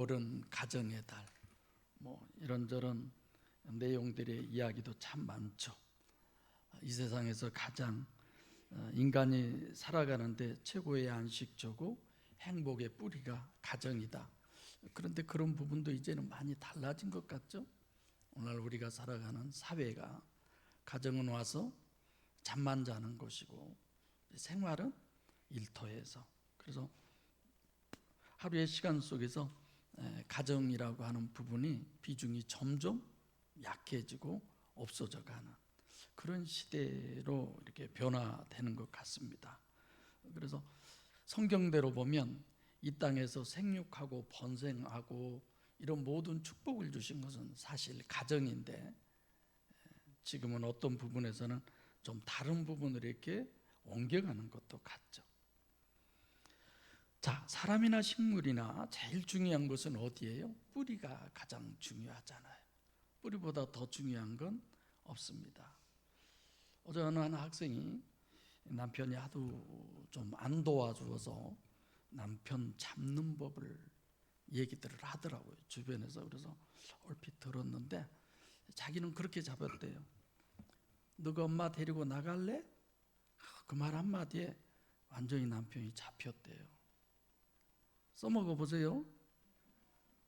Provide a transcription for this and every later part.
어른 가정의 달, 이런저런 내용들의 이야기도 참 많죠. 이 세상에서 가장 인간이 살아가는데 최고의 안식처고 행복의 뿌리가 가정이다. 그런데 그런 부분도 이제는 많이 달라진 것 같죠. 오늘 우리가 살아가는 사회가 가정은 와서 잠만 자는 곳이고 생활은 일터에서, 그래서 하루의 시간 속에서 가정이라고 하는 부분이 비중이 점점 약해지고 없어져 가는 그런 시대로 이렇게 변화되는 것 같습니다. 그래서 성경대로 보면 이 땅에서 생육하고 번성하고 이런 모든 축복을 주신 것은 사실 가정인데, 지금은 어떤 부분에서는 좀 다른 부분으로 이렇게 옮겨가는 것도 같죠. 자, 사람이나 식물이나 제일 중요한 것은 어디예요? 뿌리가 가장 중요하잖아요. 뿌리보다 더 중요한 건 없습니다. 어제 어느 한 학생이 남편이 하도 좀 안 도와주어서 남편 잡는 법을 얘기들을 하더라고요, 주변에서. 그래서 얼핏 들었는데 자기는 그렇게 잡았대요. 너가 엄마 데리고 나갈래? 그 말 한마디에 완전히 남편이 잡혔대요. 써먹어 보세요.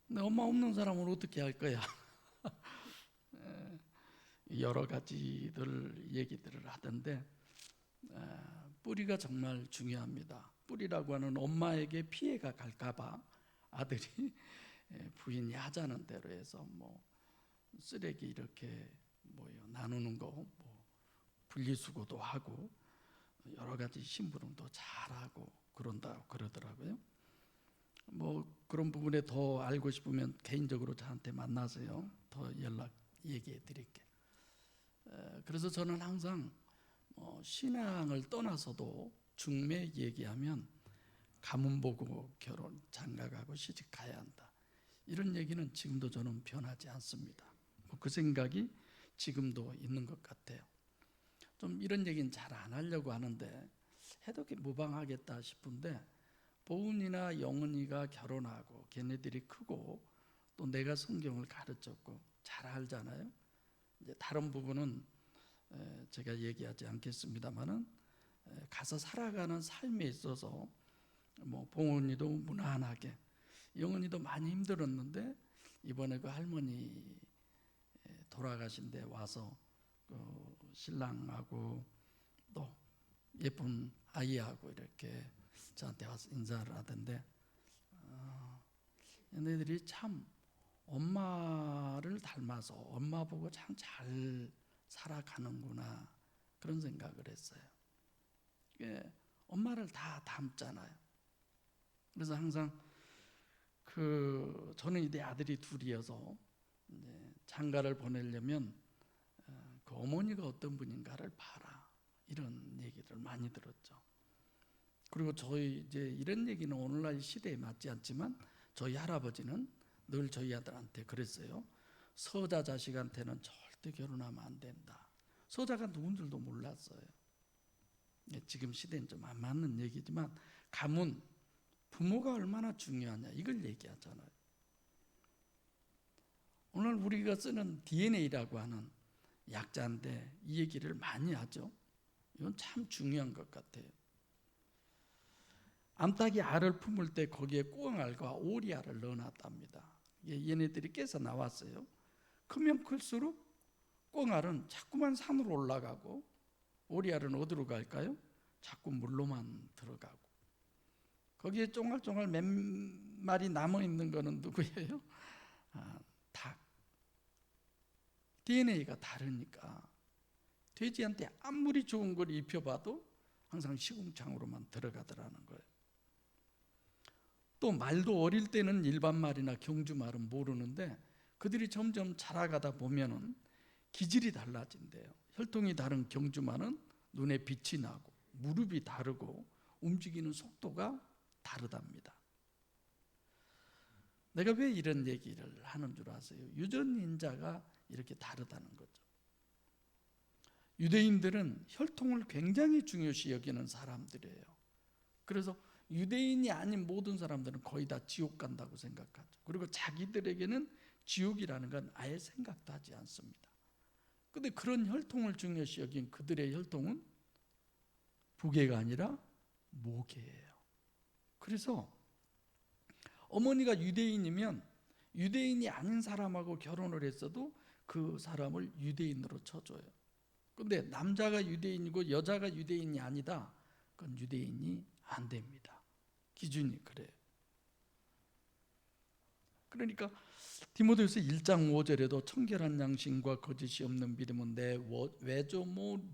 근데 엄마 없는 사람은 어떻게 할 거야? 여러 가지들 얘기들을 하던데, 뿌리가 정말 중요합니다. 뿌리라고 하는 엄마에게 피해가 갈까봐 아들이 부인이 하자는 대로 해서 쓰레기 이렇게 나누는 거, 분리수거도 하고 여러 가지 심부름도 잘하고 그런다고 그러더라고요. 그런 부분에 더 알고 싶으면 개인적으로 저한테 만나세요. 더 연락 얘기해 드릴게요. 그래서 저는 항상 신앙을 떠나서도 중매 얘기하면 가문 보고 결혼 장가가고 시집 가야 한다, 이런 얘기는 지금도 저는 변하지 않습니다. 그 생각이 지금도 있는 것 같아요. 좀 이런 얘기는 잘 안 하려고 하는데 해도 무방하겠다 싶은데, 보은이나 영은이가 결혼하고 걔네들이 크고 또 내가 성경을 가르쳤고 잘 알잖아요. 이제 다른 부분은 제가 얘기하지 않겠습니다만은, 가서 살아가는 삶에 있어서 보은이도 무난하게, 영은이도 많이 힘들었는데 이번에 그 할머니 돌아가신 데 와서 그 신랑하고 또 예쁜 아이하고 이렇게 저한테 와서 인사를 하던데, 얘네들이 참 엄마를 닮아서 엄마 보고 참 잘 살아가는구나, 그런 생각을 했어요. 엄마를 다 닮잖아요. 그래서 항상 저는 이제 아들이 둘이어서 장가를 보내려면 그 어머니가 어떤 분인가를 봐라, 이런 얘기를 많이 들었죠. 그리고 저희 이제 이런 얘기는 오늘날 시대에 맞지 않지만 저희 할아버지는 늘 저희 아들한테 그랬어요. 서자 자식한테는 절대 결혼하면 안 된다. 서자가 누군 줄도 몰랐어요. 지금 시대는 좀 안 맞는 얘기지만 가문, 부모가 얼마나 중요하냐, 이걸 얘기하잖아요. 오늘 우리가 쓰는 DNA라고 하는 약자인데 이 얘기를 많이 하죠. 이건 참 중요한 것 같아요. 암탉이 알을 품을 때 거기에 꽁알과 오리알을 넣어놨답니다. 얘네들이 깨서 나왔어요. 크면 클수록 꽁알은 자꾸만 산으로 올라가고 오리알은 어디로 갈까요? 자꾸 물로만 들어가고. 거기에 쫑알쫑알 몇 마리 남아있는 거는 누구예요? 닭. DNA가 다르니까 돼지한테 아무리 좋은 걸 입혀봐도 항상 시궁창으로만 들어가더라는 거예요. 또 말도 어릴 때는 일반 말이나 경주 말은 모르는데 그들이 점점 자라가다 보면은 기질이 달라진대요. 혈통이 다른 경주 말은 눈에 빛이 나고 무릎이 다르고 움직이는 속도가 다르답니다. 내가 왜 이런 얘기를 하는 줄 아세요? 유전인자가 이렇게 다르다는 거죠. 유대인들은 혈통을 굉장히 중요시 여기는 사람들이에요. 그래서 유대인이 아닌 모든 사람들은 거의 다 지옥 간다고 생각하죠. 그리고 자기들에게는 지옥이라는 건 아예 생각도 하지 않습니다. 근데 그런 혈통을 중요시 여긴 그들의 혈통은 부계가 아니라 모계예요. 그래서 어머니가 유대인이면 유대인이 아닌 사람하고 결혼을 했어도 그 사람을 유대인으로 쳐줘요. 근데 남자가 유대인이고 여자가 유대인이 아니다, 그건 유대인이 안 됩니다. 기준이 그래요. 그러니까 디모데후서 1장 5절에도 청결한 양심과 거짓이 없는 믿음은 내 외조모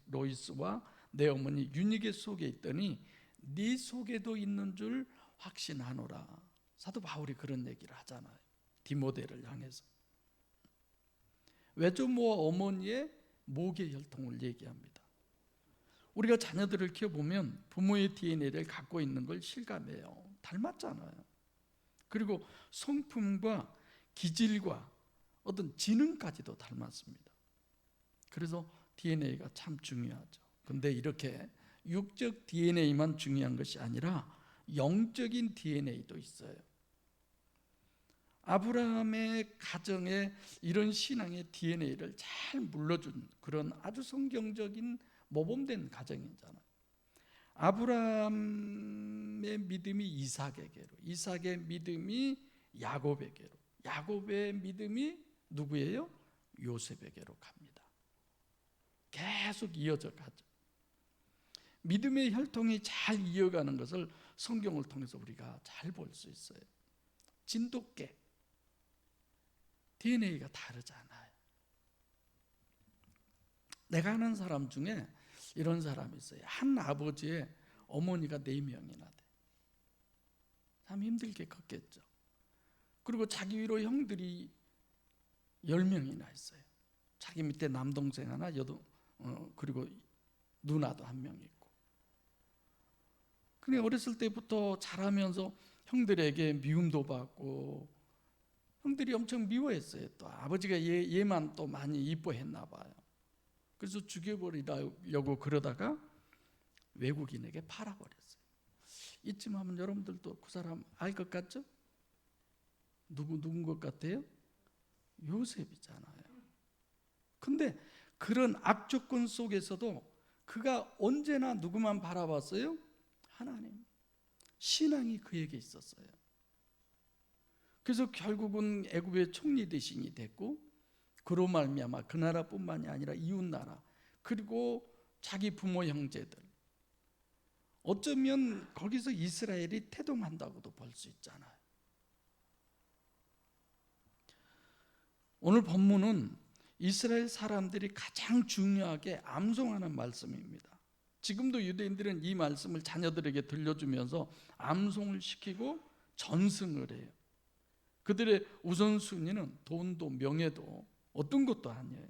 로이스와 내 어머니 유니게 속에 있더니 네 속에도 있는 줄 확신하노라. 사도 바울이 그런 얘기를 하잖아요. 디모데를 향해서 외조모와 어머니의 모계 혈통을 얘기합니다. 우리가 자녀들을 키워보면 부모의 DNA를 갖고 있는 걸 실감해요. 닮았잖아요. 그리고 성품과 기질과 어떤 지능까지도 닮았습니다. 그래서 DNA가 참 중요하죠. 근데 이렇게 육적 DNA만 중요한 것이 아니라 영적인 DNA도 있어요. 아브라함의 가정에 이런 신앙의 DNA를 잘 물려준 그런 아주 성경적인 모범된 가정이잖아요. 아브라함의 믿음이 이삭에게로, 이삭의 믿음이 야곱에게로, 야곱의 믿음이 누구예요? 요셉에게로 갑니다. 계속 이어져 가죠. 믿음의 혈통이 잘 이어가는 것을 성경을 통해서 우리가 잘 볼 수 있어요. 진돗개 DNA가 다르잖아요. 내가 아는 사람 중에 이런 사람이 있어요. 한 아버지의 어머니가 4명이나 돼. 참 힘들게 컸겠죠. 그리고 자기 위로 형들이 10명이나 있어요. 자기 밑에 남동생 하나, 그리고 누나도 1명 있고. 근데 어렸을 때부터 자라면서 형들에게 미움도 받고 형들이 엄청 미워했어요. 또 아버지가 얘만 또 많이 이뻐했나 봐요. 그래서 죽여버리려고 그러다가 외국인에게 팔아버렸어요. 이쯤 하면 여러분들도 그 사람 알 것 같죠? 누군 것 같아요? 요셉이잖아요. 근데 그런 악조건 속에서도 그가 언제나 누구만 바라봤어요? 하나님. 신앙이 그에게 있었어요. 그래서 결국은 애굽의 총리 대신이 됐고, 그로 말미암아 그 나라뿐만이 아니라 이웃 나라, 그리고 자기 부모 형제들, 어쩌면 거기서 이스라엘이 태동한다고도 볼 수 있잖아요. 오늘 본문은 이스라엘 사람들이 가장 중요하게 암송하는 말씀입니다. 지금도 유대인들은 이 말씀을 자녀들에게 들려주면서 암송을 시키고 전승을 해요. 그들의 우선순위는 돈도 명예도 어떤 것도 아니에요.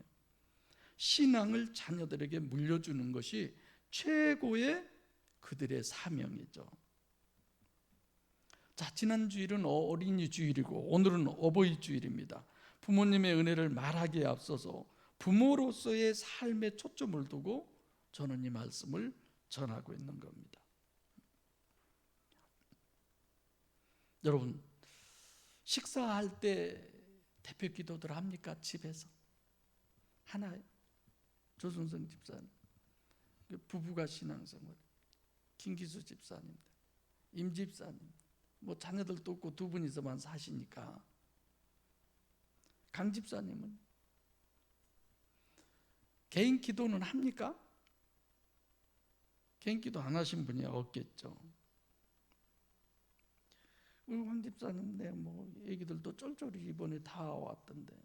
신앙을 자녀들에게 물려주는 것이 최고의 그들의 사명이죠. 자, 지난 주일은 어린이 주일이고 오늘은 어버이 주일입니다. 부모님의 은혜를 말하기에 앞서서 부모로서의 삶에 초점을 두고 저는 이 말씀을 전하고 있는 겁니다. 여러분, 식사할 때 대표 기도들 합니까? 집에서 하나요? 조순성 집사님, 부부가 신앙생활, 김기수 집사님, 임 집사님, 뭐 자녀들도 없고 2분이서만 사시니까. 강 집사님은 개인 기도는 합니까? 개인 기도 안 하신 분이 없겠죠. 우리 황 집사님, 뭐 애기들도 쫄쫄이 이번에 다 왔던데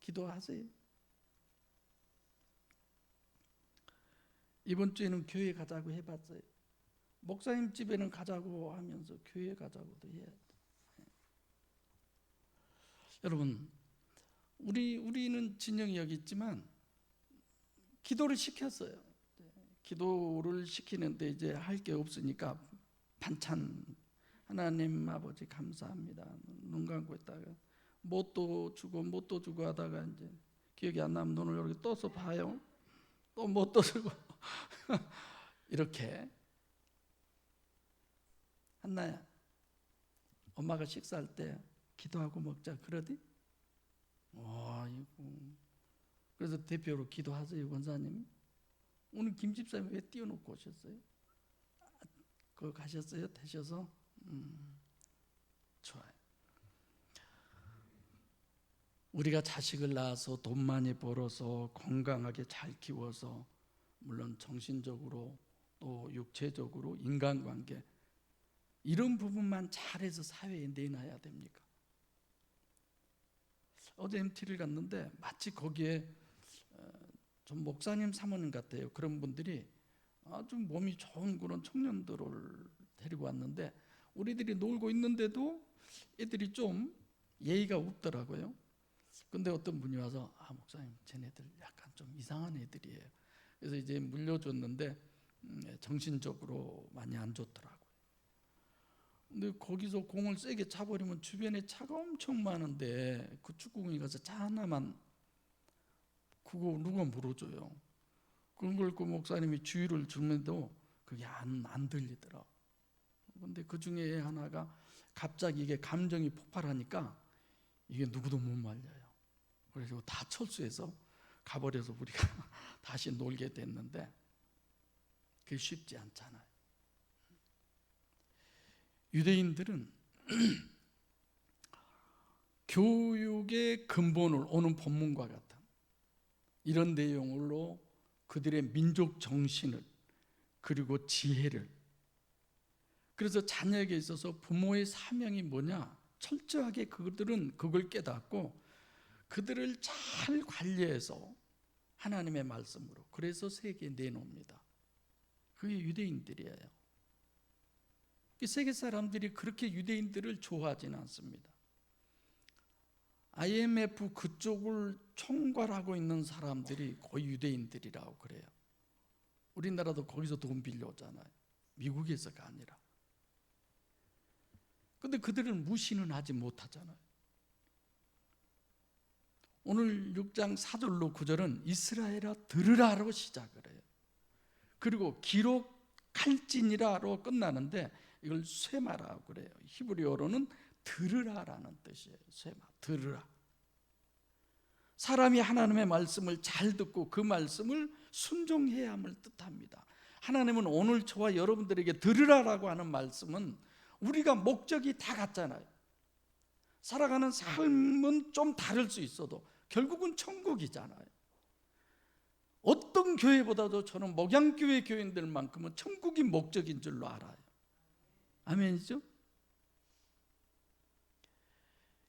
기도하세요. 이번 주에는 교회 가자고 해봤어요. 목사님 집에는 가자고 하면서 교회 가자고도 해야 돼. 여러분, 우리는 진영이 여기 있지만 기도를 시켰어요. 기도를 시키는데 이제 할 게 없으니까 반찬, 하나님 아버지 감사합니다. 눈 감고 있다가 뭣도 주고 하다가 이제 기억이 안 나면 눈을 이렇게 떠서 봐요. 또 뭣도 주고 이렇게 한나야, 엄마가 식사할 때 기도하고 먹자 그러디? 이거. 그래서 대표로 기도하세요, 권사님. 오늘 김 집사님 왜 띄워놓고 오셨어요? 그거 가셨어요? 되셔서? 좋아요. 우리가 자식을 낳아서 돈 많이 벌어서 건강하게 잘 키워서, 물론 정신적으로 또 육체적으로 인간관계 이런 부분만 잘해서 사회에 내놔야 됩니까? 어제 MT를 갔는데 마치 거기에 좀 목사님 사모님 같아요. 그런 분들이 아주 몸이 좋은 그런 청년들을 데리고 왔는데, 우리들이 놀고 있는데도 애들이 좀 예의가 없더라고요. 근데 어떤 분이 와서 목사님, 쟤네들 약간 좀 이상한 애들이에요. 그래서 이제 물려줬는데 정신적으로 많이 안 좋더라고요. 근데 거기서 공을 세게 차버리면 주변에 차가 엄청 많은데 그 축구공이 가서 차 하나만, 그거 누가 물어줘요? 그런 걸 그 목사님이 주의를 주면도 그게 안 들리더라. 근데 그 중에 하나가 갑자기 이게 감정이 폭발하니까 이게 누구도 못 말려요. 그래서 다 철수해서 가버려서 우리가 다시 놀게 됐는데, 그게 쉽지 않잖아요. 유대인들은 교육의 근본을, 오는 본문과 같은 이런 내용으로 그들의 민족 정신을, 그리고 지혜를, 그래서 자녀에게 있어서 부모의 사명이 뭐냐, 철저하게 그들은 그걸 깨닫고 그들을 잘 관리해서 하나님의 말씀으로, 그래서 세계에 내놓습니다. 그게 유대인들이에요. 세계 사람들이 그렇게 유대인들을 좋아하지는 않습니다. IMF 그쪽을 총괄하고 있는 사람들이 거의 유대인들이라고 그래요. 우리나라도 거기서 돈 빌려오잖아요. 미국에서가 아니라. 근데 그들은 무시는 하지 못하잖아요. 오늘 6장 4절로 9절은 이스라엘아 들으라로 시작을 해요. 그리고 기록할지니라로 끝나는데 이걸 쇠마라고 그래요. 히브리어로는 들으라라는 뜻이에요. 쇠마, 들으라. 사람이 하나님의 말씀을 잘 듣고 그 말씀을 순종해야 함을 뜻합니다. 하나님은 오늘 저와 여러분들에게 들으라라고 하는 말씀은, 우리가 목적이 다 같잖아요. 살아가는 삶은 좀 다를 수 있어도 결국은 천국이잖아요. 어떤 교회보다도 저는 목양교회 교인들만큼은 천국이 목적인 줄로 알아요. 아멘이죠?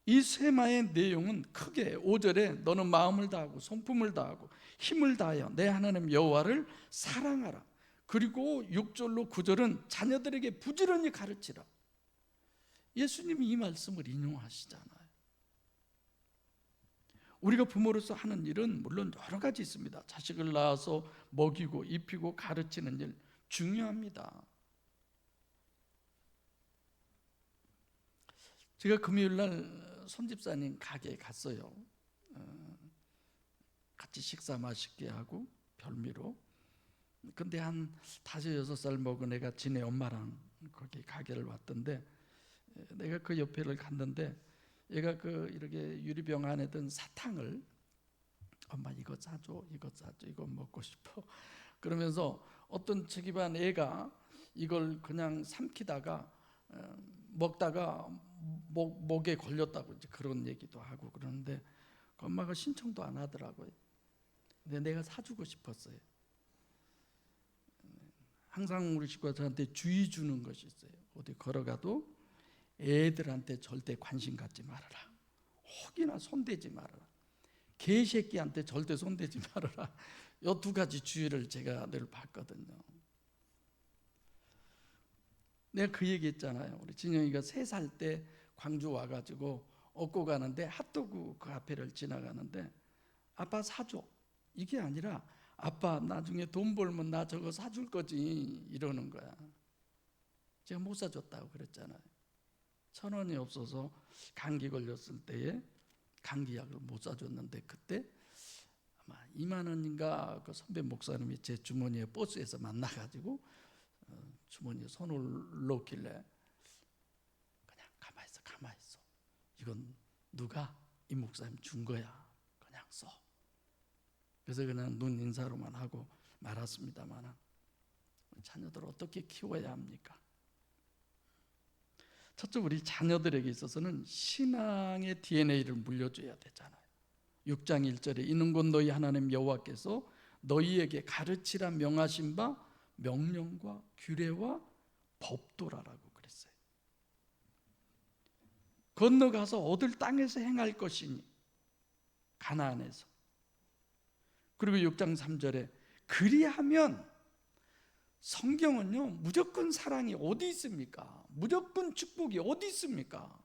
이 쇠마의 내용은 크게 5절에 너는 마음을 다하고 성품을 다하고 힘을 다하여 내 하나님 여호와를 사랑하라. 그리고 6절로 9절은 자녀들에게 부지런히 가르치라. 예수님이 이 말씀을 인용하시잖아요. 우리가 부모로서 하는 일은 물론 여러 가지 있습니다. 자식을 낳아서 먹이고 입히고 가르치는 일 중요합니다. 제가 금요일날 손집사님 가게에 갔어요. 같이 식사 맛있게 하고 별미로. 근데 한 5, 6살 먹은 애가 지네 엄마랑 거기 가게를 왔던데, 내가 그 옆에를 갔는데 얘가 그 이렇게 유리병 안에 든 사탕을, 엄마 이거 사줘, 이거 사줘, 이거 먹고 싶어, 그러면서 어떤 저기반 애가 이걸 그냥 삼키다가 먹다가 목에 걸렸다고 이제 그런 얘기도 하고 그러는데, 그 엄마가 신청도 안 하더라고요. 근데 내가 사주고 싶었어요. 항상 우리 식구가 저한테 주의 주는 것이 있어요. 어디 걸어가도 애들한테 절대 관심 갖지 말아라. 혹이나 손대지 말아라. 개새끼한테 절대 손대지 말아라. 이 2가지 주의를 제가 늘 받거든요. 내가 그 얘기 했잖아요. 우리 진영이가 3살 때 광주 와가지고 얻고 가는데 핫도그 그 앞에를 지나가는데 아빠 사줘. 이게 아니라 아빠 나중에 돈 벌면 나 저거 사줄 거지 이러는 거야. 제가 못 사줬다고 그랬잖아요. 1,000원이 없어서 감기 걸렸을 때에 감기약을 못 사줬는데, 그때 아마 2만 원인가 그 선배 목사님이 제 주머니에 버스에서 만나가지고 주머니에 손을 넣길래 이건 누가 이 목사님 준 거야. 그냥 써. 그래서 그냥 눈 인사로만 하고 말았습니다만 자녀들을 어떻게 키워야 합니까? 첫째, 우리 자녀들에게 있어서는 신앙의 DNA를 물려줘야 되잖아요. 6장 1절에 이는 곧 너희 하나님 여호와께서 너희에게 가르치라 명하신 바 명령과 규례와 법도라라고 그랬어요. 건너가서 얻을 땅에서 행할 것이니, 가나안에서. 그리고 6장 3절에 그리하면, 성경은요 무조건 사랑이 어디 있습니까? 무조건 축복이 어디 있습니까?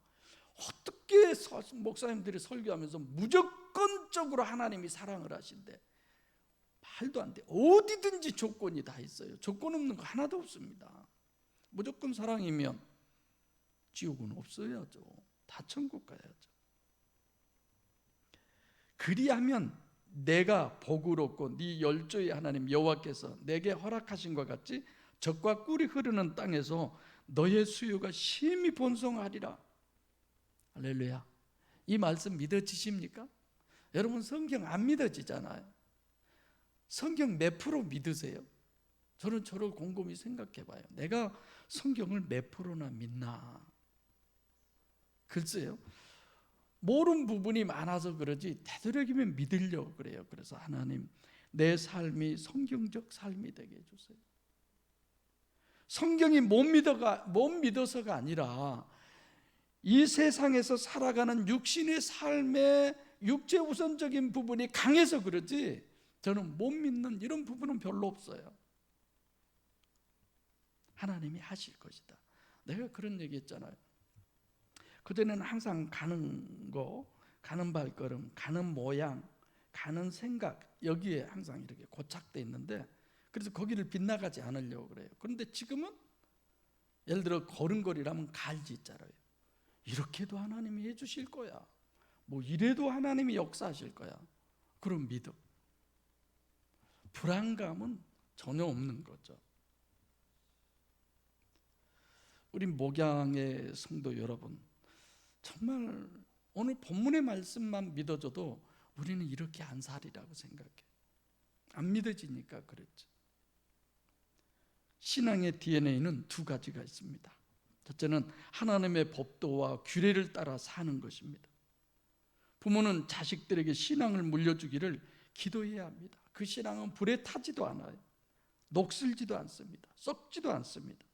어떻게 목사님들이 설교하면서 무조건적으로 하나님이 사랑을 하신대? 말도 안 돼. 어디든지 조건이 다 있어요. 조건 없는 거 하나도 없습니다. 무조건 사랑이면 지옥은 없어야죠. 다 천국 가야죠. 그리하면 내가 복을 얻고 네 열조의 하나님 여호와께서 내게 허락하신 것 같이 젖과 꿀이 흐르는 땅에서 너의 수요가 심히 번성하리라. 할렐루야. 이 말씀 믿어지십니까? 여러분, 성경 안 믿어지잖아요. 성경 몇 프로 믿으세요? 저는 저를 곰곰이 생각해 봐요. 내가 성경을 몇 프로나 믿나? 글쎄요, 모르는 부분이 많아서 그러지 되도록이면 믿으려고 그래요. 그래서 하나님, 내 삶이 성경적 삶이 되게 해주세요. 성경이 못 믿어서가 아니라 이 세상에서 살아가는 육신의 삶의 육체 우선적인 부분이 강해서 그러지, 저는 못 믿는 이런 부분은 별로 없어요. 하나님이 하실 것이다. 내가 그런 얘기 했잖아요. 그전에는 항상 가는 거, 가는 발걸음, 가는 모양, 가는 생각, 여기에 항상 이렇게 고착돼 있는데, 그래서 거기를 빗나가지 않으려고 그래요. 그런데 지금은 예를 들어 걸음걸이라면 갈지 있잖아요. 이렇게도 하나님이 해주실 거야, 뭐 이래도 하나님이 역사하실 거야. 그런 믿음, 불안감은 전혀 없는 거죠. 우리 목양의 성도 여러분, 정말 오늘 본문의 말씀만 믿어줘도 우리는 이렇게 안 살이라고 생각해. 안 믿어지니까 그랬죠. 신앙의 DNA는 두 가지가 있습니다. 첫째는 하나님의 법도와 규례를 따라 사는 것입니다. 부모는 자식들에게 신앙을 물려주기를 기도해야 합니다. 그 신앙은 불에 타지도 않아요. 녹슬지도 않습니다. 썩지도 않습니다.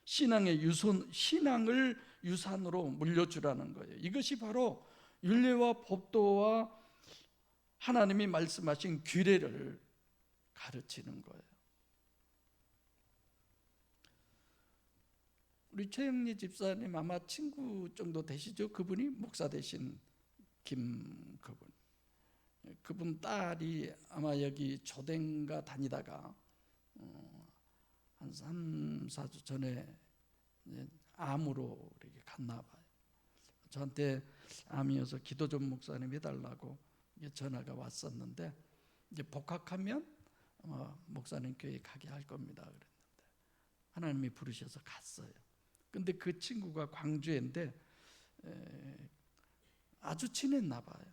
신앙을 유산으로 물려주라는 거예요. 이것이 바로 율례와 법도와 하나님이 말씀하신 규례를 가르치는 거예요. 우리 최영리 집사님 아마 친구 정도 되시죠? 그분이 목사 되신 그분 딸이 아마 여기 조댕가 다니다가 한 3, 4주 전에 암으로 이렇게 갔나 봐요. 저한테 암이어서 기도 좀 목사님 해달라고 전화가 왔었는데, 이제 복학하면 목사님 교회 가게 할 겁니다 그랬는데 하나님이 부르셔서 갔어요. 근데 그 친구가 광주인데 아주 친했나 봐요.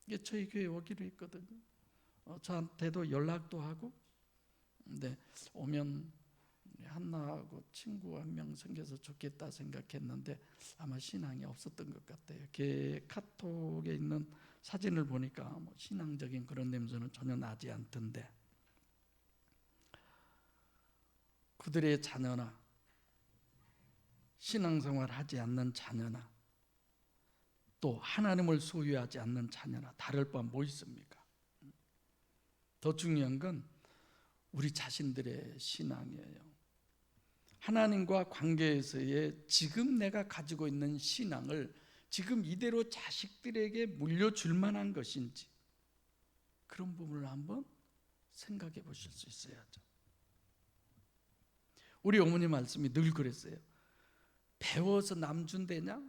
이게 저희 교회 오기로 했거든요. 저한테도 연락도 하고, 근데 오면 한나하고 친구 한 명 생겨서 좋겠다 생각했는데 아마 신앙이 없었던 것 같아요. 걔 카톡에 있는 사진을 보니까 뭐 신앙적인 그런 냄새는 전혀 나지 않던데, 그들의 자녀나 신앙생활 하지 않는 자녀나 또 하나님을 소유하지 않는 자녀나 다를 바 뭐 있습니까? 더 중요한 건 우리 자신들의 신앙이에요. 하나님과 관계에서의 지금 내가 가지고 있는 신앙을 지금 이대로 자식들에게 물려줄 만한 것인지, 그런 부분을 한번 생각해 보실 수 있어야죠. 우리 어머니 말씀이 늘 그랬어요. 배워서 남준대냐?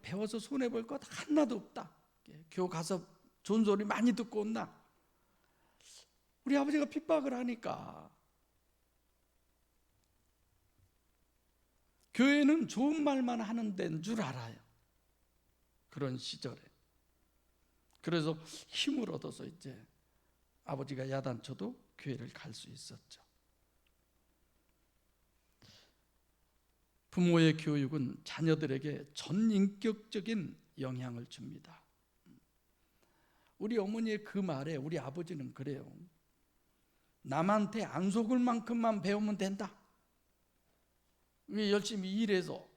배워서 손해볼 것 하나도 없다. 교회 가서 좋은 소리 많이 듣고 온다. 우리 아버지가 핍박을 하니까 교회는 좋은 말만 하는 데인 줄 알아요. 그런 시절에. 그래서 힘을 얻어서 이제 아버지가 야단쳐도 교회를 갈 수 있었죠. 부모의 교육은 자녀들에게 전인격적인 영향을 줍니다. 우리 어머니의 그 말에 우리 아버지는 그래요. 남한테 안 속을 만큼만 배우면 된다. 열심히 일해서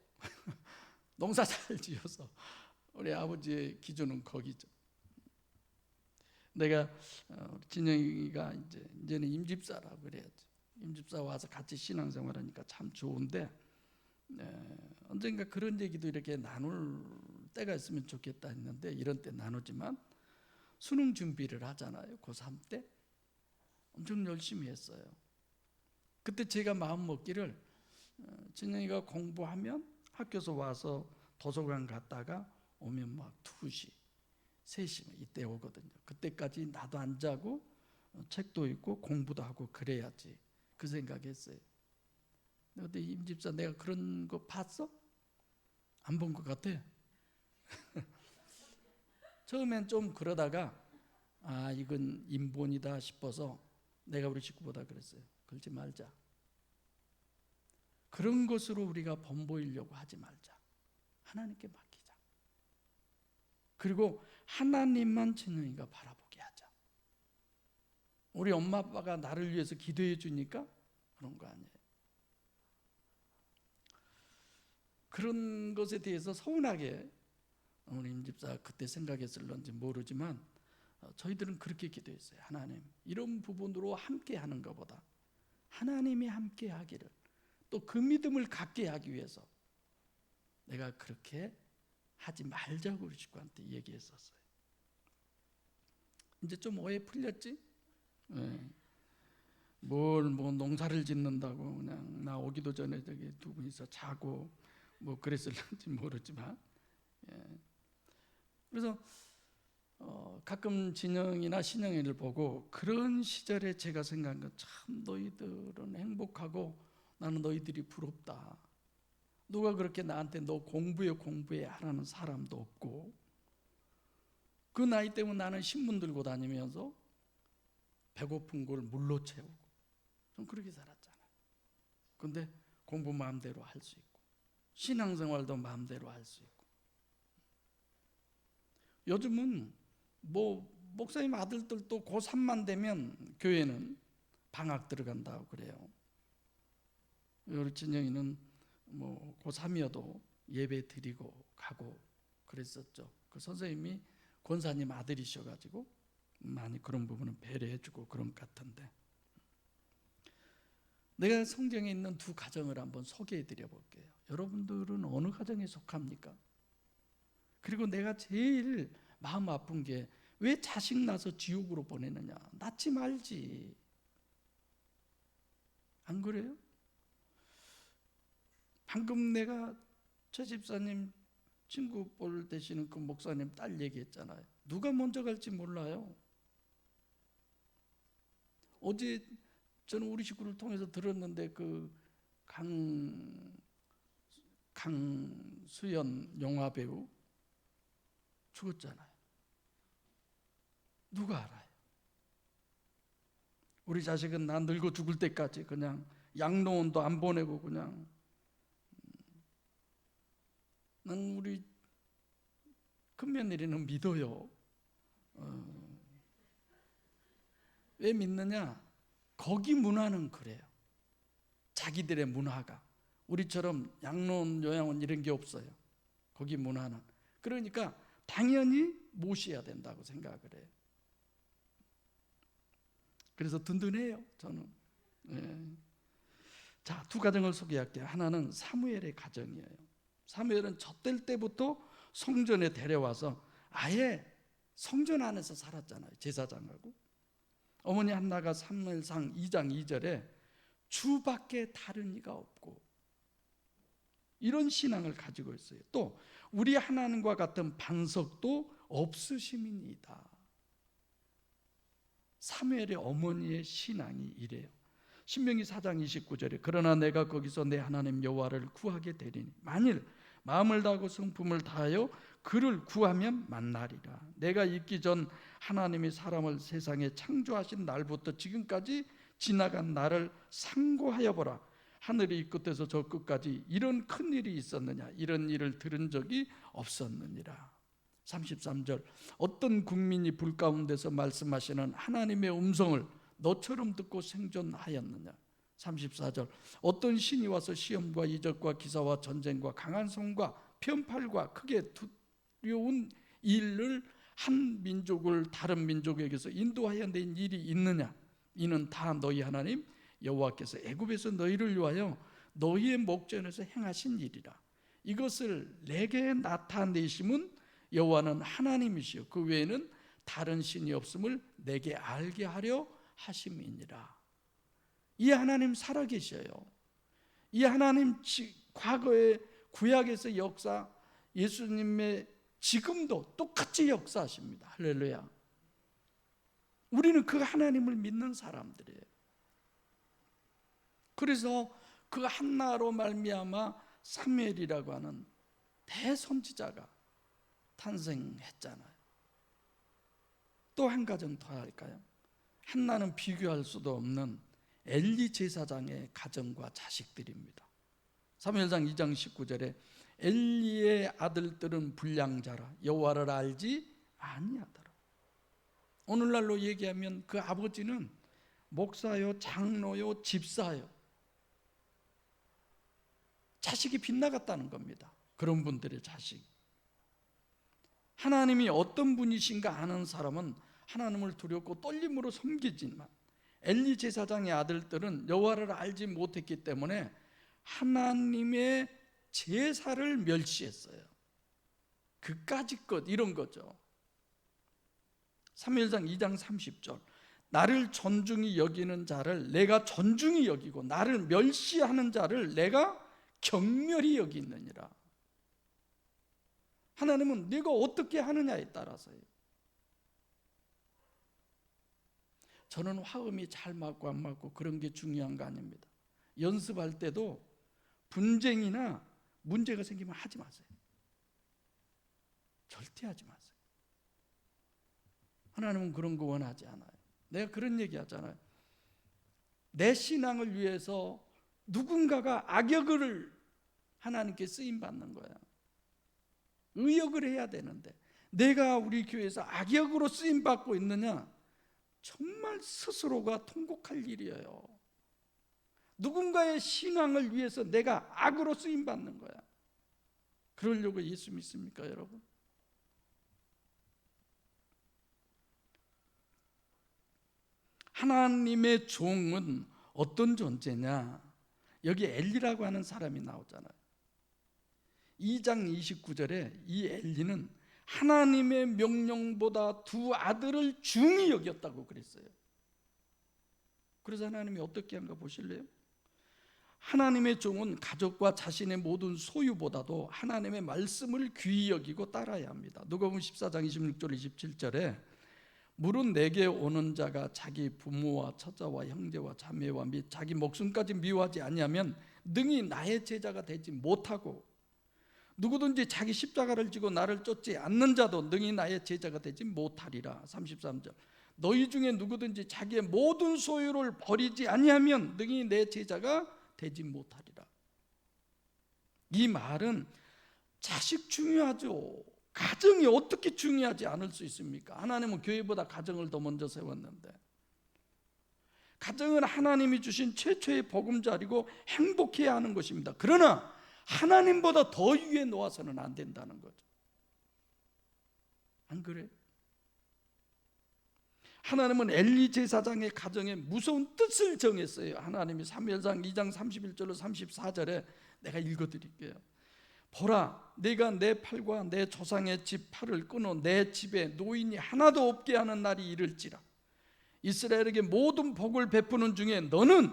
농사 잘 지어서 우리 아버지의 기준은 거기죠. 내가 진영이가 이제는 임집사라고 그래야지. 임집사 와서 같이 신앙생활하니까 참 좋은데 언젠가 그런 얘기도 이렇게 나눌 때가 있으면 좋겠다 했는데 이런 때 나누지만 수능 준비를 하잖아요. 고3 때 엄청 열심히 했어요. 그때 제가 마음 먹기를 진영이가 공부하면 학교에서 와서 도서관 갔다가 오면 막 2시 3시 이때 오거든요. 그때까지 나도 안 자고 책도 읽고 공부도 하고 그래야지 그 생각했어요. 근데 임집사 내가 그런 거 봤어? 안 본 것 같아. 처음엔 좀 그러다가 이건 인본이다 싶어서 내가 우리 식구보다 그랬어요. 그러지 말자. 그런 것으로 우리가 번보이려고 하지 말자. 하나님께 맡기자. 그리고 하나님만 진영이가 바라보게 하자. 우리 엄마 아빠가 나를 위해서 기도해 주니까 그런 거 아니에요. 그런 것에 대해서 서운하게 우리 임집사 그때 생각했을런지 모르지만 저희들은 그렇게 기도했어요. 하나님, 이런 부분으로 함께 하는 것보다 하나님이 함께 하기를 또 그 믿음을 갖게 하기 위해서 내가 그렇게 하지 말자고 우리 식구한테 얘기했었어요. 이제 좀 오해 풀렸지? 네. 뭐 농사를 짓는다고 그냥 나 오기도 전에 저기 두 분이서 자고 뭐 그랬을지 모르지만 그래서 가끔 진영이나 신영이를 보고 그런 시절에 제가 생각한 건 참 너희들은 행복하고 나는 너희들이 부럽다. 누가 그렇게 나한테 너 공부해 하라는 사람도 없고 그 나이 때문에 나는 신문 들고 다니면서 배고픈 걸 물로 채우고 좀 그렇게 살았잖아요. 근데 공부 마음대로 할 수 있고 신앙생활도 마음대로 할 수 있고 요즘은 뭐 목사님 아들들도 고3만 되면 교회는 방학 들어간다고 그래요. 우리 진영이는 뭐 고3이어도 예배 드리고 가고 그랬었죠. 그 선생님이 권사님 아들이셔가지고 많이 그런 부분은 배려해주고 그런 것 같은데 내가 성경에 있는 두 가정을 한번 소개해드려 볼게요. 여러분들은 어느 가정에 속합니까? 그리고 내가 제일 마음 아픈 게 왜 자식 낳아서 지옥으로 보내느냐. 낳지 말지. 안 그래요? 방금 내가 최 집사님 친구 볼 되시는 그 목사님 딸 얘기했잖아요. 누가 먼저 갈지 몰라요. 어제 저는 우리 식구를 통해서 들었는데 그 강수연 영화 배우 죽었잖아요. 누가 알아요? 우리 자식은 나 늙어 죽을 때까지 그냥 양로원도 안 보내고 그냥 난 우리 큰며느리는 믿어요. 왜 믿느냐? 거기 문화는 그래요. 자기들의 문화가 우리처럼 양로원 요양원 이런 게 없어요. 거기 문화는 그러니까 당연히 모셔야 된다고 생각을 해요. 그래서 든든해요 저는. 자, 두 가정을 소개할게요. 하나는 사무엘의 가정이에요. 사무엘은 젖될 때부터 성전에 데려와서 아예 성전 안에서 살았잖아요. 제사장하고. 어머니 한나가 사무엘상 2장 2절에 주밖에 다른 이가 없고 이런 신앙을 가지고 있어요. 또 우리 하나님과 같은 반석도 없으심이니이다. 사무엘의 어머니의 신앙이 이래요. 신명기 4장 29절에 그러나 내가 거기서 내 하나님 여호와를 구하게 되리니 만일 마음을 다하고 성품을 다하여 그를 구하면 만나리라. 내가 있기 전 하나님이 사람을 세상에 창조하신 날부터 지금까지 지나간 날을 상고하여 보라. 하늘이 이 끝에서 저 끝까지 이런 큰 일이 있었느냐? 이런 일을 들은 적이 없었느니라. 33절, 어떤 국민이 불 가운데서 말씀하시는 하나님의 음성을 너처럼 듣고 생존하였느냐? 34절, 어떤 신이 와서 시험과 이적과 기사와 전쟁과 강한 성과 편팔과 크게 두려운 일을 한 민족을 다른 민족에게서 인도하여 낸 일이 있느냐? 이는 다 너희 하나님 여호와께서 애굽에서 너희를 위하여 너희의 목전에서 행하신 일이라. 이것을 내게 나타내심은 여호와는 하나님이시요 그 외에는 다른 신이 없음을 내게 알게 하려 하심이니라. 이 하나님 살아계셔요. 이 하나님 과거의 구약에서 역사, 예수님의 지금도 똑같이 역사하십니다. 할렐루야. 우리는 그 하나님을 믿는 사람들이에요. 그래서 그 한나로 말미암아 사무엘이라고 하는 대선지자가 탄생했잖아요. 또 한 가정 더 할까요? 한나는 비교할 수도 없는 엘리 제사장의 가정과 자식들입니다. 사무엘상 2장 19절에 엘리의 아들들은 불량자라 여호와를 알지 아니하더라. 오늘날로 얘기하면 그 아버지는 목사요, 장로요, 집사요. 자식이 빗나갔다는 겁니다. 그런 분들의 자식. 하나님이 어떤 분이신가 아는 사람은 하나님을 두렵고 떨림으로 섬기지만 엘리 제사장의 아들들은 여호와를 알지 못했기 때문에 하나님의 제사를 멸시했어요. 그까짓 것 이런 거죠. 사무엘상 2장 30절, 나를 존중히 여기는 자를 내가 존중히 여기고 나를 멸시하는 자를 내가 경멸히 여기느니라. 하나님은 네가 어떻게 하느냐에 따라서요. 저는 화음이 잘 맞고 안 맞고 그런 게 중요한 거 아닙니다. 연습할 때도 분쟁이나 문제가 생기면 하지 마세요. 절대 하지 마세요. 하나님은 그런 거 원하지 않아요. 내가 그런 얘기 하잖아요. 내 신앙을 위해서 누군가가 악역을 하나님께 쓰임받는 거야. 의역을 해야 되는데 내가 우리 교회에서 악역으로 쓰임받고 있느냐? 정말 스스로가 통곡할 일이에요. 누군가의 신앙을 위해서 내가 악으로 쓰임받는 거야. 그러려고 예수 믿습니까, 여러분? 하나님의 종은 어떤 존재냐? 여기 엘리라고 하는 사람이 나오잖아요. 2장 29절에 이 엘리는 하나님의 명령보다 두 아들을 중히 여겼다고 그랬어요. 그래서 하나님이 어떻게 한가 보실래요? 하나님의 종은 가족과 자신의 모든 소유보다도 하나님의 말씀을 귀히 여기고 따라야 합니다. 누가복음 14장 26절 27절에 물은 내게 오는 자가 자기 부모와 처자와 형제와 자매와 및 자기 목숨까지 미워하지 아니하면 능히 나의 제자가 되지 못하고 누구든지 자기 십자가를 지고 나를 쫓지 않는 자도 능히 나의 제자가 되지 못하리라. 33절, 너희 중에 누구든지 자기의 모든 소유를 버리지 아니하면 능히 내 제자가 되지 못하리라. 이 말은 자식 중요하죠. 가정이 어떻게 중요하지 않을 수 있습니까? 하나님은 교회보다 가정을 더 먼저 세웠는데, 가정은 하나님이 주신 최초의 보금자리고 행복해야 하는 것입니다. 그러나 하나님보다 더 위에 놓아서는 안 된다는 거죠. 안 그래? 하나님은 엘리 제사장의 가정에 무서운 뜻을 정했어요. 하나님이 사무엘상 2장 31절로 34절에 내가 읽어드릴게요. 보라, 네가 내 팔과 내 조상의 집 팔을 끊어 내 집에 노인이 하나도 없게 하는 날이 이를지라. 이스라엘에게 모든 복을 베푸는 중에 너는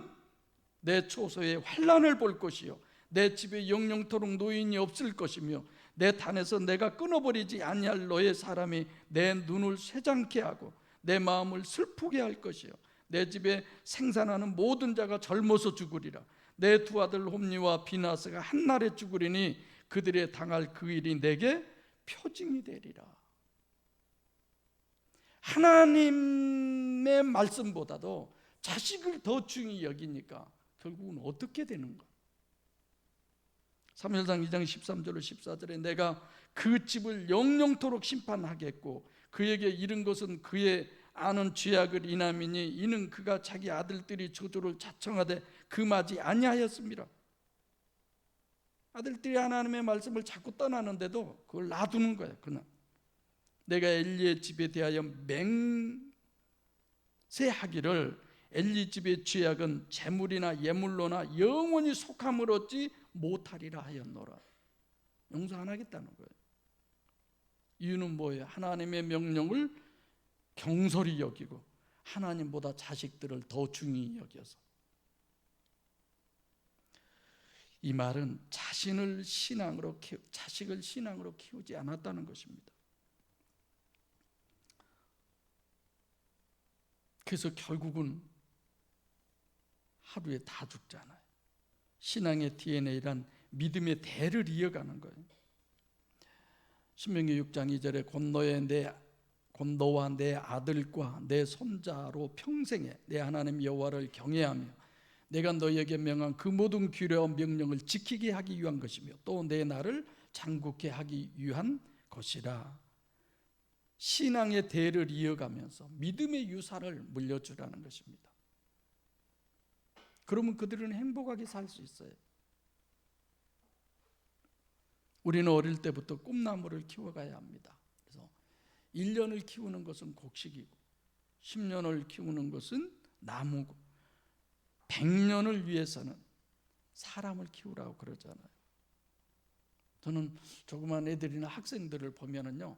내 초소에 환난을 볼 것이요 내 집에 영영토록 노인이 없을 것이며 내 단에서 내가 끊어버리지 아니할 너의 사람이 내 눈을 쇠장케 하고 내 마음을 슬프게 할 것이요 내 집에 생산하는 모든 자가 젊어서 죽으리라. 내 두 아들 홈니와 비나스가 한날에 죽으리니 그들의 당할 그 일이 내게 표징이 되리라. 하나님의 말씀보다도 자식을 더 중히 여기니까 결국은 어떻게 되는가? 사무엘상 2장 13절로 14절에 내가 그 집을 영영토록 심판하겠고 그에게 이른 것은 그의 아는 죄악을 인함이니 이는 그가 자기 아들들이 저주를 자청하되 금하지 아니하였습니다. 아들들이 하나님의 말씀을 자꾸 떠나는데도 그걸 놔두는 거예요. 그냥 내가 엘리의 집에 대하여 맹세하기를 엘리 집의 죄악은 재물이나 예물로나 영원히 속함을 얻지 못하리라 하였노라. 용서 안 하겠다는 거예요. 이유는 뭐예요? 하나님의 명령을 경솔히 여기고 하나님보다 자식들을 더 중히 여겨서. 이 말은 자식을 신앙으로 키우지 않았다는 것입니다. 그래서 결국은 하루에 다 죽잖아요. 신앙의 DNA란 믿음의 대를 이어가는 거예요. 신명기 6장 2절에 곧 너와 내 아들과 내 손자로 평생에 내 하나님 여호와를 경외하며 내가 너희에게 명한 그 모든 규례와 명령을 지키게 하기 위한 것이며 또 내 나를 장국케 하기 위한 것이라. 신앙의 대를 이어가면서 믿음의 유산을 물려주라는 것입니다. 그러면 그들은 행복하게 살 수 있어요. 우리는 어릴 때부터 꿈나무를 키워가야 합니다. 그래서 1년을 키우는 것은 곡식이고 10년을 키우는 것은 나무고 100년을 위해서는 사람을 키우라고 그러잖아요. 저는 조그만 애들이나 학생들을 보면은요,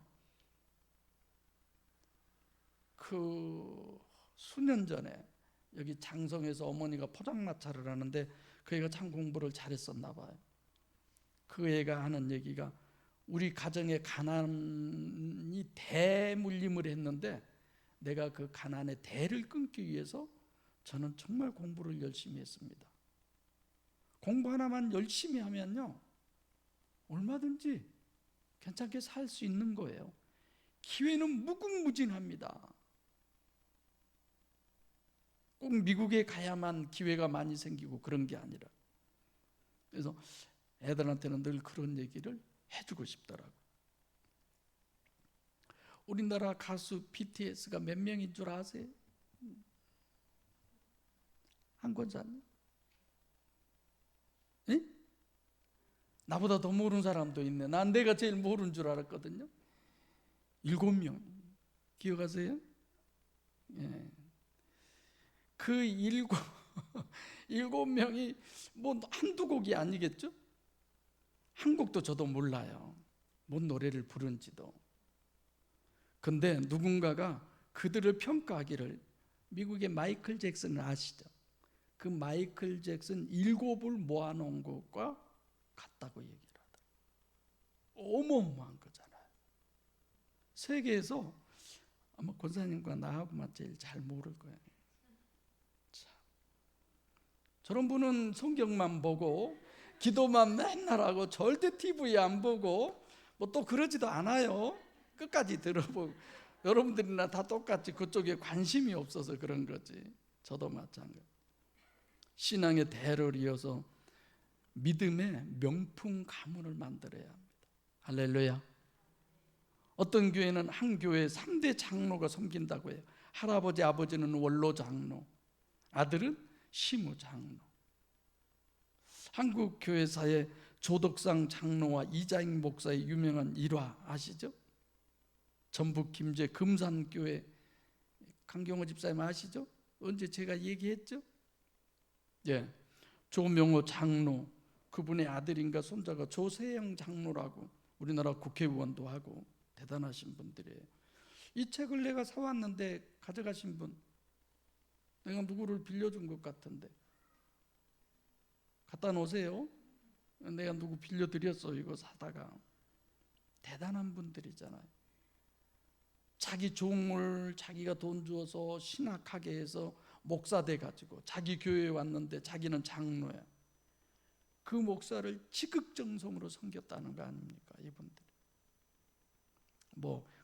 그 수년 전에 여기 장성에서 어머니가 포장마차를 하는데 그 애가 참 공부를 잘했었나 봐요. 그 애가 하는 얘기가 우리 가정의 가난이 대물림을 했는데 내가 그 가난의 대를 끊기 위해서 저는 정말 공부를 열심히 했습니다. 공부 하나만 열심히 하면요 얼마든지 괜찮게 살 수 있는 거예요. 기회는 무궁무진합니다. 꼭 미국에 가야만 기회가 많이 생기고 그런 게 아니라, 그래서 애들한테는 늘 그런 얘기를 해주고 싶더라고요. 우리나라 가수 BTS가 몇 명인 줄 아세요? 한 권사님? 예? 나보다 더 모르는 사람도 있네. 난 내가 제일 모르는 줄 알았거든요. 7명. 기억하세요? 예. 그 7명이 뭐 한두 곡이 아니겠죠? 한 곡도 저도 몰라요. 뭔 노래를 부른지도. 근데 누군가가 그들을 평가하기를, 미국의 마이클 잭슨을 아시죠? 그 마이클 잭슨 7을 모아놓은 것과 같다고 얘기를 하더라고요. 어마어마한 거잖아요. 세계에서 아마 권사님과 나하고만 제일 잘 모를 거예요. 참. 저런 분은 성경만 보고 기도만 맨날 하고 절대 TV 안 보고 뭐 또 그러지도 않아요. 끝까지 들어보고. 여러분들이나 다 똑같이 그쪽에 관심이 없어서 그런 거지. 저도 마찬가지. 신앙의 대를 이어서 믿음의 명품 가문을 만들어야 합니다. 할렐루야. 어떤 교회는 한 교회에 3대 장로가 섬긴다고 해요. 할아버지, 아버지는 원로 장로, 아들은 시무 장로. 한국 교회사의 조덕상 장로와 이자익 목사의 유명한 일화 아시죠? 전북 김제 금산교회 강경호 집사님 아시죠? 언제 제가 얘기했죠? 예, 조명호 장로, 그분의 아들인가 손자가 조세영 장로라고 우리나라 국회의원도 하고 대단하신 분들이에요. 이 책을 내가 사왔는데 가져가신 분, 내가 누구를 빌려준 것 같은데 갖다 놓으세요. 내가 누구 빌려드렸어 이거 사다가. 대단한 분들이잖아요. 자기 종을 자기가 돈 주어서 신학하게 해서 목사 돼가지고 자기 교회에 왔는데 자기는 장로야. 그 목사를 지극정성으로 섬겼다는 거 아닙니까? 이분들이.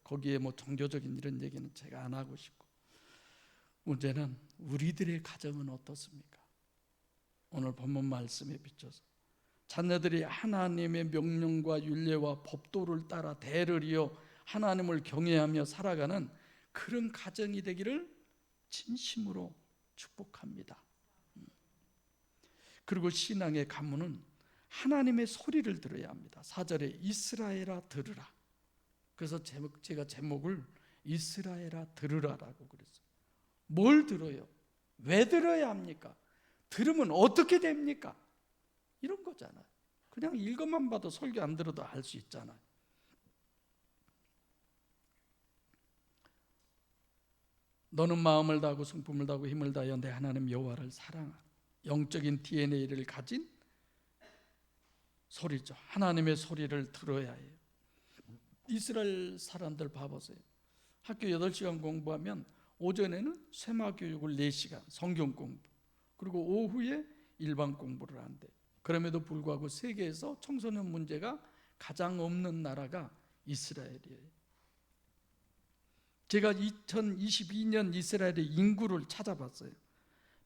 거기에 종교적인 이런 얘기는 제가 안 하고 싶고, 문제는 우리들의 가정은 어떻습니까? 오늘 본문 말씀에 비춰서 자녀들이 하나님의 명령과 율례와 법도를 따라 대를 이어 하나님을 경외하며 살아가는 그런 가정이 되기를 진심으로 축복합니다. 그리고 신앙의 가문은 하나님의 소리를 들어야 합니다. 4절에 이스라엘아 들으라. 그래서 제가 제목을 이스라엘아 들으라라고 그랬어요. 뭘 들어요? 왜 들어야 합니까? 들으면 어떻게 됩니까? 이런 거잖아요. 그냥 읽어만 봐도 설교 안 들어도 알 수 있잖아요. 너는 마음을 다하고 성품을 다하고 힘을 다하여 내 하나님 여호와를 사랑하라. 영적인 DNA를 가진 소리죠. 하나님의 소리를 들어야 해요. 이스라엘 사람들 봐보세요. 학교 8시간 공부하면 오전에는 쇠마 교육을 4시간 성경 공부, 그리고 오후에 일반 공부를 한대. 그럼에도 불구하고 세계에서 청소년 문제가 가장 없는 나라가 이스라엘이에요. 제가 2022년 이스라엘의 인구를 찾아봤어요.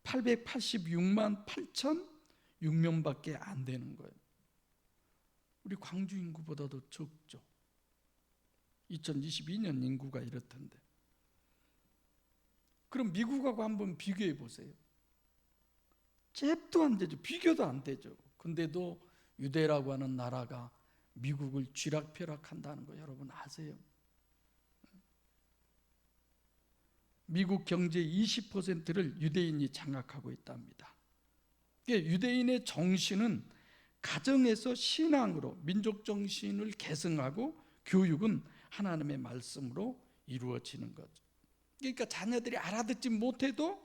886만 8,006명밖에 안 되는 거예요. 우리 광주 인구보다도 적죠. 2022년 인구가 이렇던데. 그럼 미국하고 한번 비교해 보세요. 잽도 안 되죠. 비교도 안 되죠. 근데도 유대라고 하는 나라가 미국을 쥐락펴락한다는 거 여러분 아세요? 미국 경제의 20%를 유대인이 장악하고 있답니다. 유대인의 정신은 가정에서 신앙으로 민족 정신을 계승하고 교육은 하나님의 말씀으로 이루어지는 거죠. 그러니까 자녀들이 알아듣지 못해도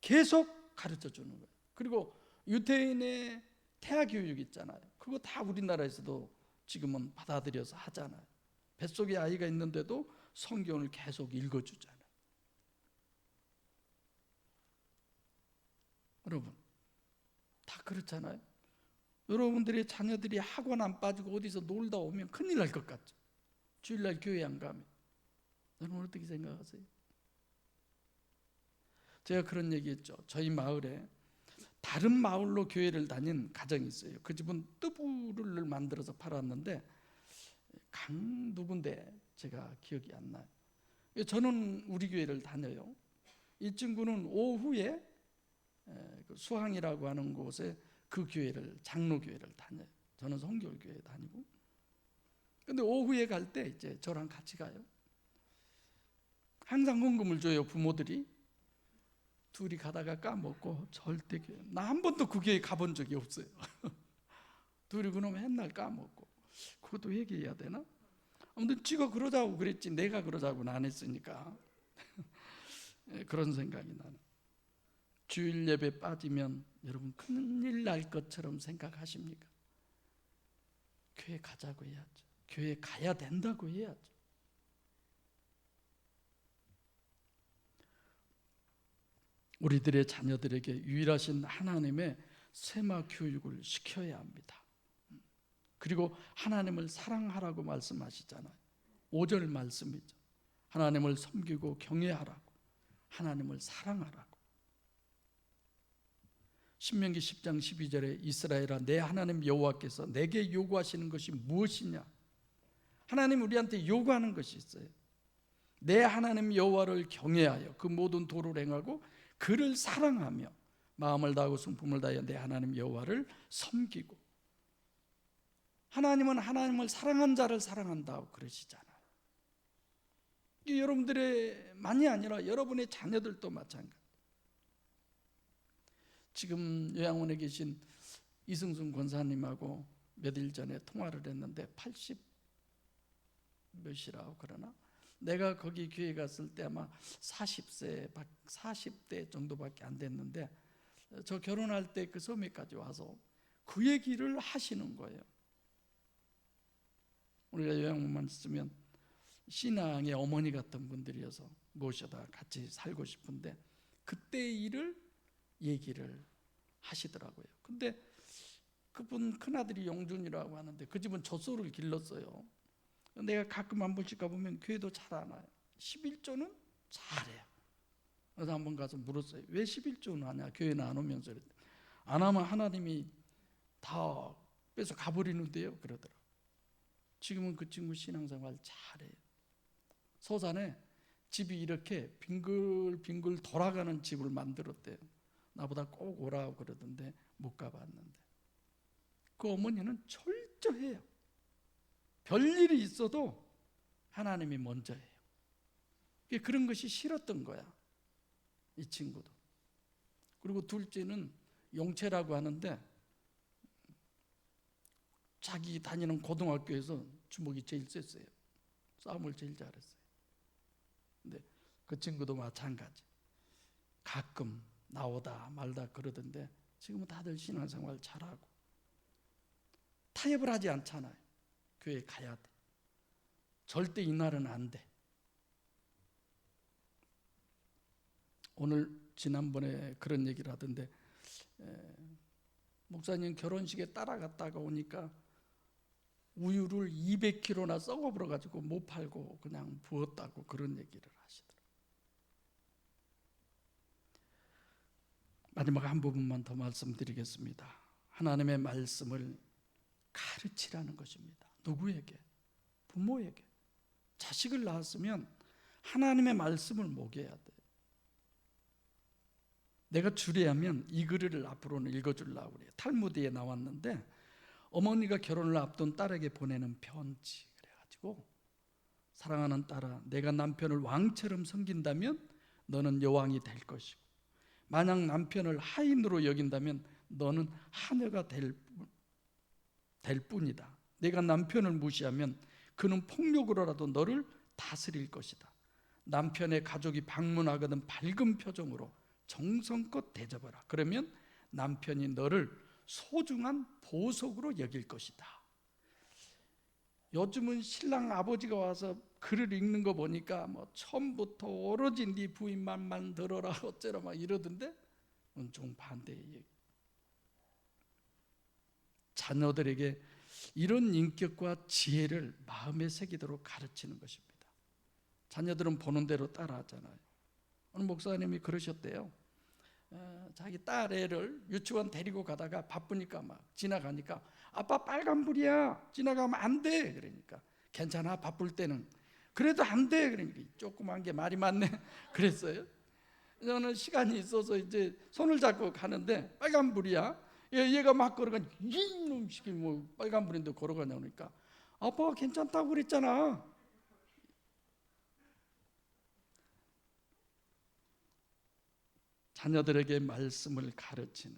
계속 가르쳐 주는 거예요. 그리고 유대인의 태아 교육 있잖아요. 그거 다 우리나라에서도 지금은 받아들여서 하잖아요. 뱃속에 아이가 있는데도 성경을 계속 읽어주잖아요. 여러분 다 그렇잖아요. 여러분들의 자녀들이 학원 안 빠지고 어디서 놀다 오면 큰일 날 것 같죠. 주일날 교회 안 가면. 여러분 어떻게 생각하세요? 제가 그런 얘기했죠. 저희 마을에 다른 마을로 교회를 다닌 가정이 있어요. 그 집은 뜨부를 만들어서 팔았는데 강 누군데 제가 기억이 안 나요. 저는 우리 교회를 다녀요. 이 친구는 오후에 수항이라고 하는 곳에 그 교회를, 장로교회를 다녀요. 저는 성결교회 다니고. 근데 오후에 갈 때 이제 저랑 같이 가요. 항상 헌금을 줘요, 부모들이. 둘이 가다가 까먹고 절대 교회, 나 한 번도 그 교회 가본 적이 없어요. 둘이 그놈 맨날 까먹고. 그것도 회개해야 되나? 아무튼 지가 그러자고 그랬지 내가 그러자고는 안 했으니까. 그런 생각이 나는. 주일 예배 빠지면 여러분 큰일 날 것처럼 생각하십니까? 교회 가자고 해야죠. 교회 가야 된다고 해야죠. 우리들의 자녀들에게 유일하신 하나님의 세마 교육을 시켜야 합니다. 그리고 하나님을 사랑하라고 말씀하시잖아요. 5절 말씀이죠. 하나님을 섬기고 경외하라고, 하나님을 사랑하라고. 신명기 10장 12절에 이스라엘아 내 하나님 여호와께서 내게 요구하시는 것이 무엇이냐? 하나님 우리한테 요구하는 것이 있어요. 내 하나님 여호와를 경외하여 그 모든 도를 행하고 그를 사랑하며 마음을 다하고 성품을 다하여 내 하나님 여호와를 섬기고. 하나님은 하나님을 사랑한 자를 사랑한다고 그러시잖아요. 이게 여러분들의 만이 아니라 여러분의 자녀들도 마찬가지. 지금 요양원에 계신 이승순 권사님하고 며칠 전에 통화를 했는데 80 몇이라고 그러나? 내가 거기 교회 갔을 때 아마 40대 정도밖에 안 됐는데 저 결혼할 때 그 섬에까지 와서 그 얘기를 하시는 거예요. 우리가 요양원만 있으면 신앙의 어머니 같은 분들이어서 모셔다 같이 살고 싶은데 그때의 일을 얘기를 하시더라고요. 근데 그분 큰아들이 영준이라고 하는데 그 집은 젖소를 길렀어요. 내가 가끔 한 번씩 가보면 교회도 잘 안 와요. 11조는 잘해요. 그래서 한번 가서 물었어요. 왜 11조는 하냐? 교회는 안 오면서. 안 하면 하나님이 다 뺏어 가버리는데요, 그러더라고요. 지금은 그 친구 신앙생활 잘해요. 서산에 집이 이렇게 빙글빙글 돌아가는 집을 만들었대요. 나보다 꼭 오라고 그러던데 못 가봤는데. 그 어머니는 철저해요. 별일이 있어도 하나님이 먼저 해요. 그런 것이 싫었던 거야, 이 친구도. 그리고 둘째는 용채라고 하는데 자기 다니는 고등학교에서 주먹이 제일 셌어요. 싸움을 제일 잘했어요. 근데 그 친구도 마찬가지. 가끔 나오다 말다 그러던데 지금은 다들 신앙생활 잘하고 타협을 하지 않잖아요. 교회 가야 돼. 절대 이날은 안 돼. 오늘 지난번에 그런 얘기를 하던데 목사님 결혼식에 따라갔다가 오니까 우유를 200kg나 썩어버려가지고 못 팔고 그냥 부었다고 그런 얘기를 하시더라고요. 마지막 한 부분만 더 말씀드리겠습니다. 하나님의 말씀을 가르치라는 것입니다. 누구에게? 부모에게. 자식을 낳았으면 하나님의 말씀을 먹여야 돼요. 내가 주례하면 이 글을 앞으로는 읽어주려고 그래요. 탈무드에 나왔는데 어머니가 결혼을 앞둔 딸에게 보내는 편지. 그래가지고 사랑하는 딸아, 내가 남편을 왕처럼 섬긴다면 너는 여왕이 될 것이고 만약 남편을 하인으로 여긴다면 너는 하녀가 될 뿐이다. 내가 남편을 무시하면 그는 폭력으로라도 너를 다스릴 것이다. 남편의 가족이 방문하거든 밝은 표정으로 정성껏 대접하라. 그러면 남편이 너를 소중한 보석으로 여길 것이다. 요즘은 신랑 아버지가 와서 글을 읽는 거 보니까 뭐 처음부터 오로지 네 부인 말만 들어라 어쩌라 막 이러던데 좀 반대의 얘기. 자녀들에게 이런 인격과 지혜를 마음에 새기도록 가르치는 것입니다. 자녀들은 보는 대로 따라하잖아요. 오늘 목사님이 그러셨대요. 자기 딸 애를 유치원 데리고 가다가 바쁘니까 막 지나가니까 아빠 빨간불이야 지나가면 안 돼. 그러니까 괜찮아 바쁠 때는. 그래도 안 돼. 그러니까 조그만 게 말이 많네. 그랬어요. 저는 시간이 있어서 이제 손을 잡고 가는데 빨간불이야. 얘가 막 걸어가니 이놈식이 뭐 빨간불인데 걸어가냐 그러니까 아빠가 괜찮다고 그랬잖아. 자녀들에게 말씀을 가르치는,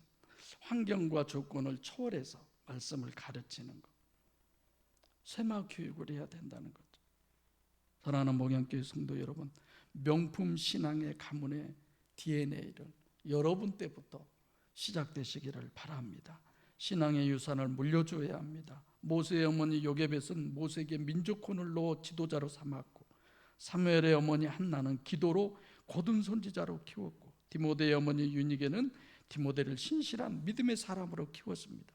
환경과 조건을 초월해서 말씀을 가르치는 것, 쇠마 교육을 해야 된다는 거죠. 사랑하는 목양교회 성도 여러분, 명품 신앙의 가문의 DNA를 여러분 때부터 시작되시기를 바랍니다. 신앙의 유산을 물려줘야 합니다. 모세의 어머니 요게벳은 모세에게 민족혼을 넣어 지도자로 삼았고, 사무엘의 어머니 한나는 기도로 고든 선지자로 키웠고, 디모데의 어머니 유니게는 디모데를 신실한 믿음의 사람으로 키웠습니다.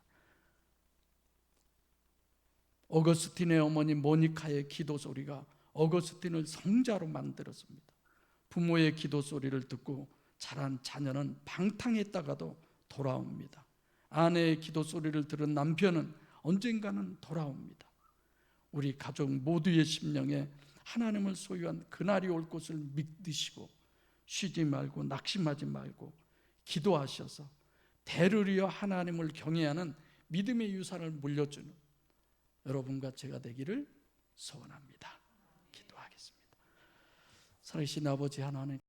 어거스틴의 어머니 모니카의 기도 소리가 어거스틴을 성자로 만들었습니다. 부모의 기도 소리를 듣고 자란 자녀는 방탕했다가도 돌아옵니다. 아내의 기도 소리를 들은 남편은 언젠가는 돌아옵니다. 우리 가족 모두의 심령에 하나님을 소유한 그날이 올 것을 믿으시고 쉬지 말고 낙심하지 말고 기도하셔서 대를 이어 하나님을 경외하는 믿음의 유산을 물려주는 여러분과 제가 되기를 소원합니다. 기도하겠습니다. 살아계신 아버지 하나님,